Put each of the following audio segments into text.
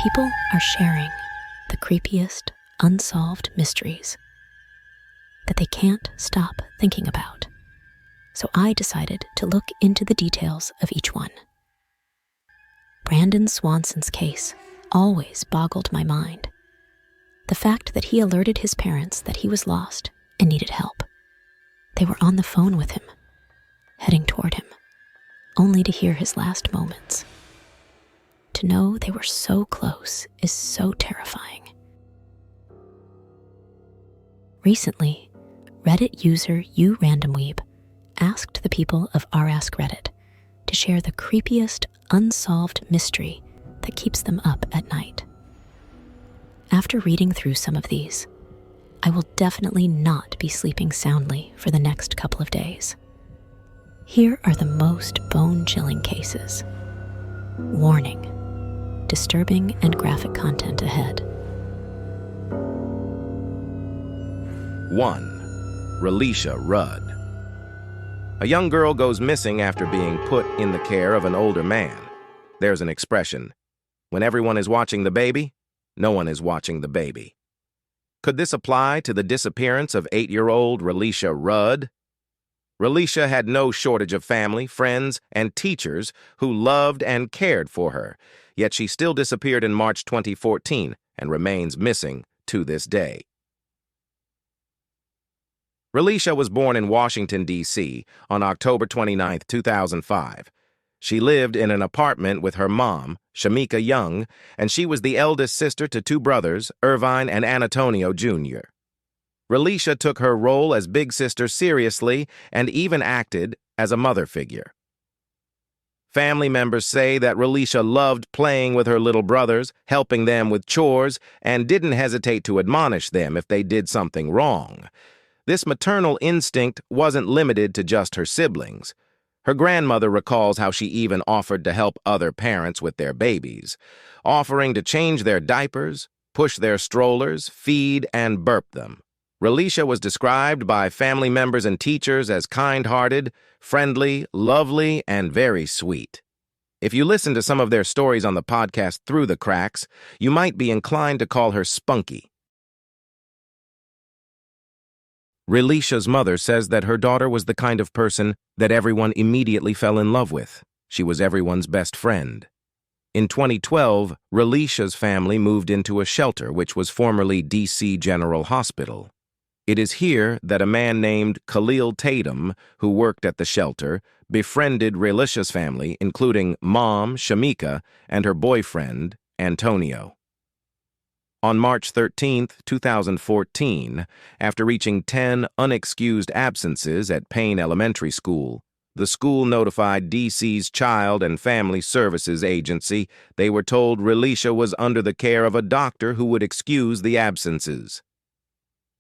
People are sharing the creepiest, unsolved mysteries that they can't stop thinking about. So I decided to look into the details of each one. Brandon Swanson's case always boggled my mind. The fact that he alerted his parents that he was lost and needed help. They were on the phone with him, heading toward him, only to hear his last moments. To know they were so close is so terrifying. Recently, Reddit user uRandomweeb asked the people of r/Ask Reddit to share the creepiest unsolved mystery that keeps them up at night. After reading through some of these, I will definitely not be sleeping soundly for the next couple of days. Here are the most bone-chilling cases. Warning: disturbing and graphic content ahead. 1. Relisha Rudd. A young girl goes missing after being put in the care of an older man. There's an expression: when everyone is watching the baby, no one is watching the baby. Could this apply to the disappearance of 8-year-old Relisha Rudd? Relisha had no shortage of family, friends, and teachers who loved and cared for her, yet she still disappeared in March 2014 and remains missing to this day. Relisha was born in Washington, D.C. on October 29, 2005. She lived in an apartment with her mom, Shamika Young, and she was the eldest sister to 2 brothers, Irvine and Antonio Jr. Relisha took her role as big sister seriously and even acted as a mother figure. Family members say that Relisha loved playing with her little brothers, helping them with chores, and didn't hesitate to admonish them if they did something wrong. This maternal instinct wasn't limited to just her siblings. Her grandmother recalls how she even offered to help other parents with their babies, offering to change their diapers, push their strollers, feed, and burp them. Relisha was described by family members and teachers as kind-hearted, friendly, lovely, and very sweet. If you listen to some of their stories on the podcast Through the Cracks, you might be inclined to call her spunky. Relisha's mother says that her daughter was the kind of person that everyone immediately fell in love with. She was everyone's best friend. In 2012, Relisha's family moved into a shelter which was formerly D.C. General Hospital. It is here that a man named Khalil Tatum, who worked at the shelter, befriended Relisha's family, including mom, Shamika, and her boyfriend, Antonio. On March 13, 2014, after reaching 10 unexcused absences at Payne Elementary School, the school notified D.C.'s Child and Family Services Agency they were told Relisha was under the care of a doctor who would excuse the absences.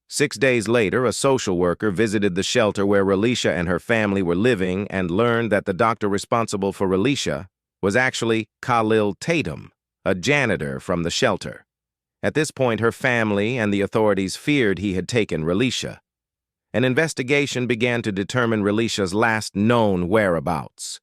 6 days later, a social worker visited the shelter where Relisha and her family were living and learned that the doctor responsible for Relisha was actually Khalil Tatum, a janitor from the shelter. At this point, her family and the authorities feared he had taken Relisha. An investigation began to determine Relisha's last known whereabouts.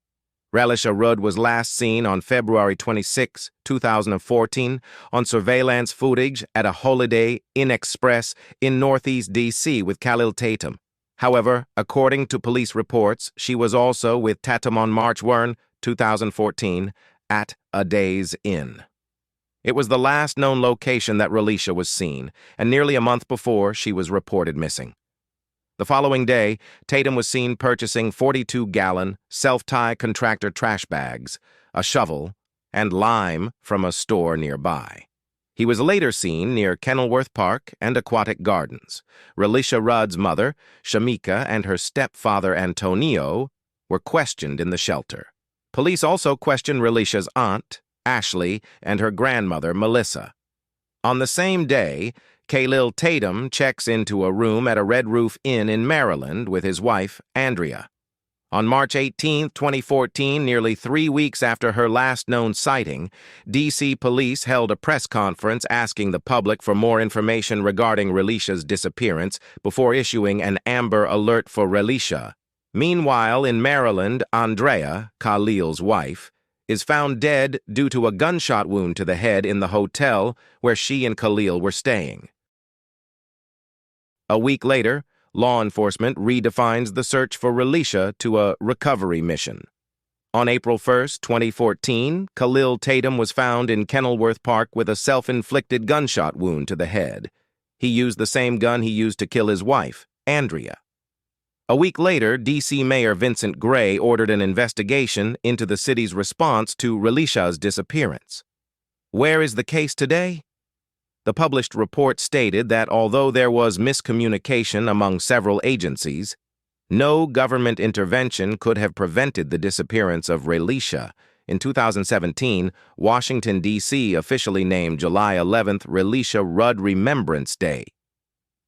Relisha Rudd was last seen on February 26, 2014, on surveillance footage at a Holiday Inn Express in Northeast D.C. with Khalil Tatum. However, according to police reports, she was also with Tatum on March 1, 2014, at a Days Inn. It was the last known location that Relisha was seen, and nearly a month before, she was reported missing. The following day, Tatum was seen purchasing 42-gallon self-tie contractor trash bags, a shovel, and lime from a store nearby. He was later seen near Kenilworth Park and Aquatic Gardens. Relisha Rudd's mother, Shamika, and her stepfather, Antonio, were questioned in the shelter. Police also questioned Relisha's aunt, Ashley, and her grandmother, Melissa. On the same day, Khalil Tatum checks into a room at a Red Roof Inn in Maryland with his wife, Andrea. On March 18, 2014, nearly 3 weeks after her last known sighting, D.C. police held a press conference asking the public for more information regarding Relisha's disappearance before issuing an Amber Alert for Relisha. Meanwhile, in Maryland, Andrea, Khalil's wife, is found dead due to a gunshot wound to the head in the hotel where she and Khalil were staying. A week later, law enforcement redefines the search for Relisha to a recovery mission. On April 1, 2014, Khalil Tatum was found in Kenilworth Park with a self-inflicted gunshot wound to the head. He used the same gun he used to kill his wife, Andrea. A week later, D.C. Mayor Vincent Gray ordered an investigation into the city's response to Relisha's disappearance. Where is the case today? The published report stated that although there was miscommunication among several agencies, no government intervention could have prevented the disappearance of Relisha. In 2017, Washington, D.C. officially named July 11th Relisha Rudd Remembrance Day.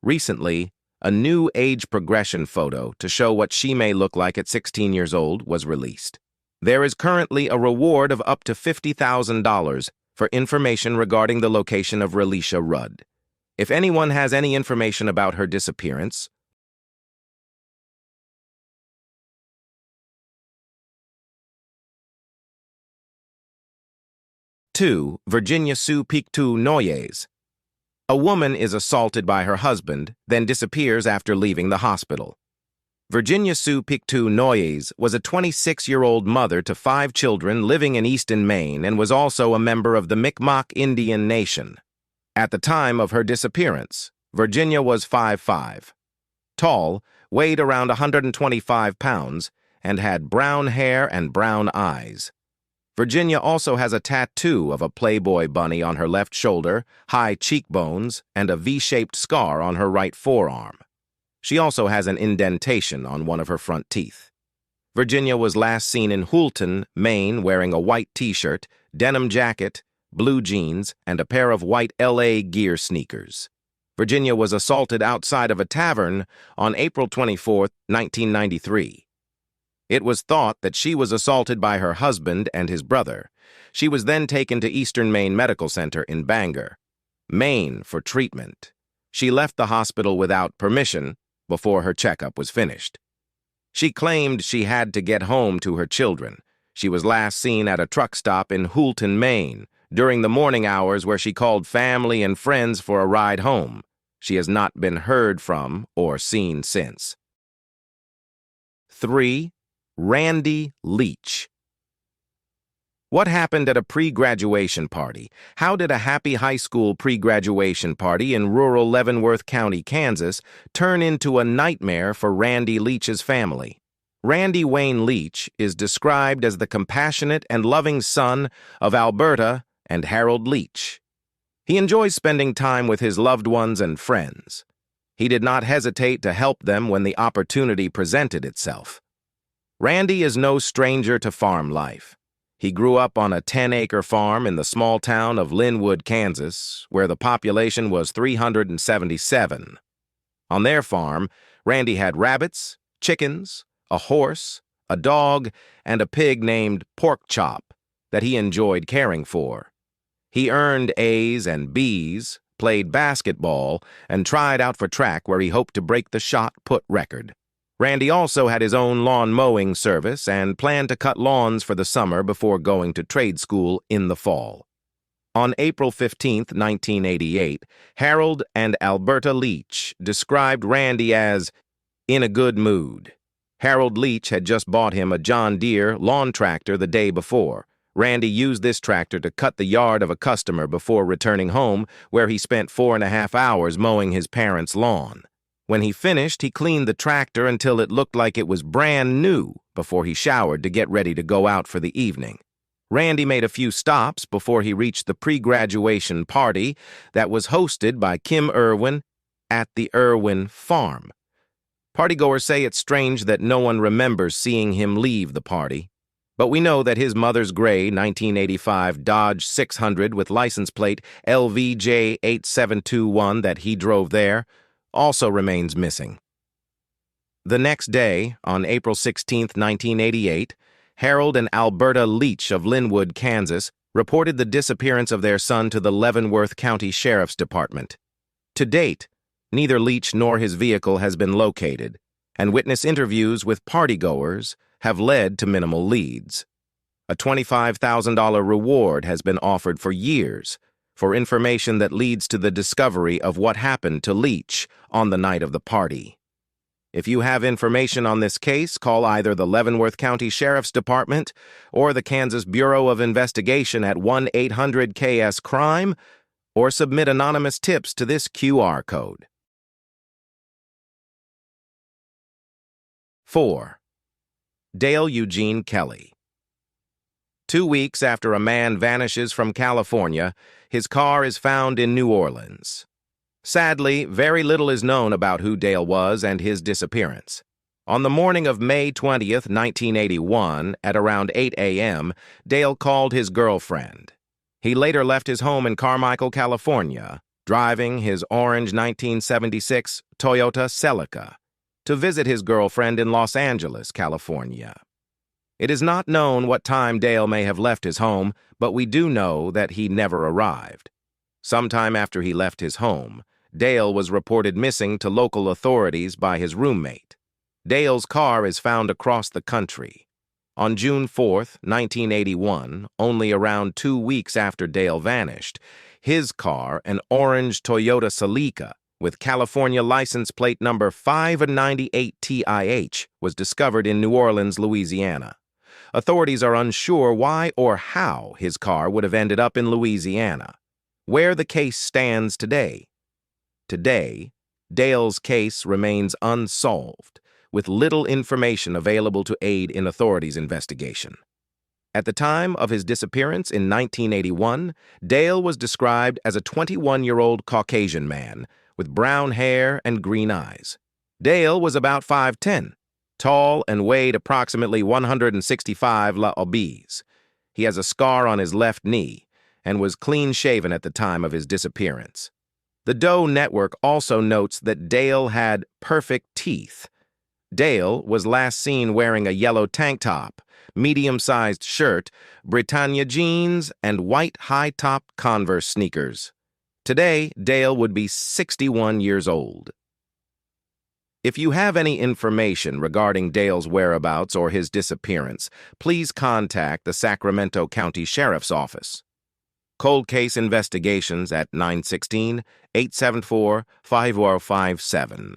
Recently, a new age progression photo to show what she may look like at 16 years old was released. There is currently a reward of up to $50,000 for information regarding the location of Relisha Rudd. If anyone has any information about her disappearance, Virginia Sue Piku Noes. A woman is assaulted by her husband, then disappears after leaving the hospital. Virginia Sue Piku Noes was a 26-year-old mother to 5 children living in Easton, Maine, and was also a member of the Mi'kmaq Indian Nation. At the time of her disappearance, Virginia was 5'5", tall, weighed around 125 pounds, and had brown hair and brown eyes. Virginia also has a tattoo of a Playboy bunny on her left shoulder, high cheekbones, and a V-shaped scar on her right forearm. She also has an indentation on one of her front teeth. Virginia was last seen in Houlton, Maine, wearing a white t-shirt, denim jacket, blue jeans, and a pair of white LA Gear sneakers. Virginia was assaulted outside of a tavern on April 24, 1993. It was thought that she was assaulted by her husband and his brother. She was then taken to Eastern Maine Medical Center in Bangor, Maine, for treatment. She left the hospital without permission before her checkup was finished. She claimed she had to get home to her children. She was last seen at a truck stop in Houlton, Maine, during the morning hours where she called family and friends for a ride home. She has not been heard from or seen since. 3. Randy Leech. What happened at a pre-graduation party? How did a happy high school pre-graduation party in rural Leavenworth County, Kansas, turn into a nightmare for Randy Leech's family? Randy Wayne Leech is described as the compassionate and loving son of Alberta and Harold Leech. He enjoys spending time with his loved ones and friends. He did not hesitate to help them when the opportunity presented itself. Randy is no stranger to farm life. He grew up on a 10-acre farm in the small town of Linwood, Kansas, where the population was 377. On their farm, Randy had rabbits, chickens, a horse, a dog, and a pig named Pork Chop that he enjoyed caring for. He earned A's and B's, played basketball, and tried out for track where he hoped to break the shot put record. Randy also had his own lawn mowing service and planned to cut lawns for the summer before going to trade school in the fall. On April 15, 1988, Harold and Alberta Leech described Randy as in a good mood. Harold Leech had just bought him a John Deere lawn tractor the day before. Randy used this tractor to cut the yard of a customer before returning home, where he spent 4.5 hours mowing his parents' lawn. When he finished, he cleaned the tractor until it looked like it was brand new before he showered to get ready to go out for the evening. Randy made a few stops before he reached the pre-graduation party that was hosted by Kim Irwin at the Irwin farm. Partygoers say it's strange that no one remembers seeing him leave the party, but we know that his mother's gray 1985 Dodge 600 with license plate LVJ8721 that he drove there also remains missing. The next day, on April 16, 1988, Harold and Alberta Leech of Linwood, Kansas, reported the disappearance of their son to the Leavenworth County Sheriff's Department. To date, neither Leech nor his vehicle has been located, and witness interviews with partygoers have led to minimal leads. A $25,000 reward has been offered for years for information that leads to the discovery of what happened to Leech on the night of the party. If you have information on this case, call either the Leavenworth County Sheriff's Department or the Kansas Bureau of Investigation at 1-800-KS-CRIME or submit anonymous tips to this QR code. 4. Dale Eugene Kelly. 2 weeks after a man vanishes from California, his car is found in New Orleans. Sadly, very little is known about who Dale was and his disappearance. On the morning of May 20th, 1981, at around 8 a.m., Dale called his girlfriend. He later left his home in Carmichael, California, driving his orange 1976 Toyota Celica, to visit his girlfriend in Los Angeles, California. It is not known what time Dale may have left his home, but we do know that he never arrived. Sometime after he left his home, Dale was reported missing to local authorities by his roommate. Dale's car is found across the country. On June 4th, 1981, only around 2 weeks after Dale vanished, his car, an orange Toyota Celica with California license plate number 598TIH, was discovered in New Orleans, Louisiana. Authorities are unsure why or how his car would have ended up in Louisiana. Where the case stands today. Today, Dale's case remains unsolved, with little information available to aid in authorities' investigation. At the time of his disappearance in 1981, Dale was described as a 21-year-old Caucasian man with brown hair and green eyes. Dale was about 5'10", tall and weighed approximately 165 lbs. He has a scar on his left knee and was clean-shaven at the time of his disappearance. The Doe Network also notes that Dale had perfect teeth. Dale was last seen wearing a yellow tank top, medium-sized shirt, Britannia jeans, and white high-top Converse sneakers. Today, Dale would be 61 years old. If you have any information regarding Dale's whereabouts or his disappearance, please contact the Sacramento County Sheriff's Office. Cold Case Investigations at 916-874-5057.